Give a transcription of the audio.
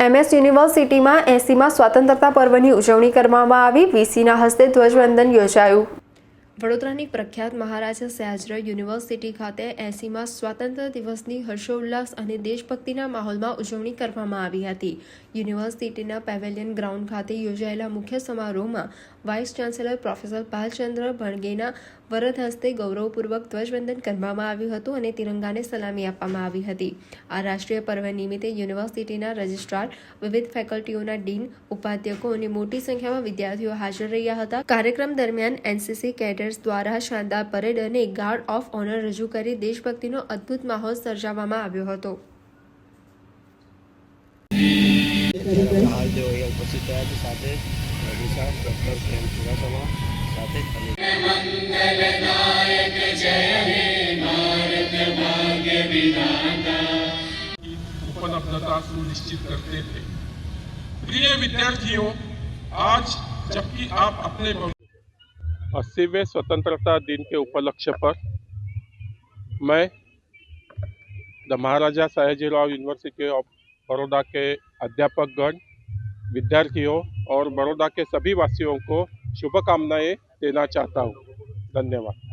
MS યુનિવર્સિટીમાં 80મા સ્વતંત્રતા પર્વની ઉજવણી કરવામાં આવી। વીસીના હસ્તે ધ્વજવંદન યોજાયું। વડોદરાની પ્રખ્યાત મહારાજા સયાજીરાવ યુનિવર્સિટી ખાતે 80મા સ્વાતંત્ર્ય દિવસની હર્ષોલ્લાસ અને દેશભક્તિના માહોલમાં ઉજવણી કરવામાં આવી હતી। યુનિવર્સિટીના પેવેલિયન ગ્રાઉન્ડ ખાતે યોજાયેલા મુખ્ય સમારોહમાં વાઇસ ચાન્સેલર પ્રોફેસર ભાલચંદ્ર ભણગેના વરદ હસ્તે ગૌરવપૂર્વક ધ્વજવંદન કરવામાં આવ્યું હતું અને તિરંગાને સલામી આપવામાં આવી હતી। આ રાષ્ટ્રીય પર્વ નિમિત્તે યુનિવર્સિટીના રજિસ્ટ્રાર, વિવિધ ફેકલ્ટીઓના ડીન, ઉપાધ્યક્ષો અને મોટી સંખ્યામાં વિદ્યાર્થીઓ હાજર રહ્યા હતા। કાર્યક્રમ દરમિયાન એનસીસી કેડેટ્સ દ્વારા શાનદાર પરેડ અને ગાર્ડ ઓફ ઓનર રજૂ કરી દેશભક્તિનો અદ્ભુત માહોલ સર્જાવવામાં આવ્યો હતો। उपलब्धता सुनिश्चित करते थे। प्रिय विद्यार्थियों, आज जबकि आप अपने 80वें स्वतंत्रता दिन के उपलक्ष्य पर मैं the Maharaja Sayajirao university of Baroda के अध्यापकगण, विद्यार्थियों और बड़ौदा के सभी वासियों को शुभकामनाएं देना चाहता हूं। धन्यवाद।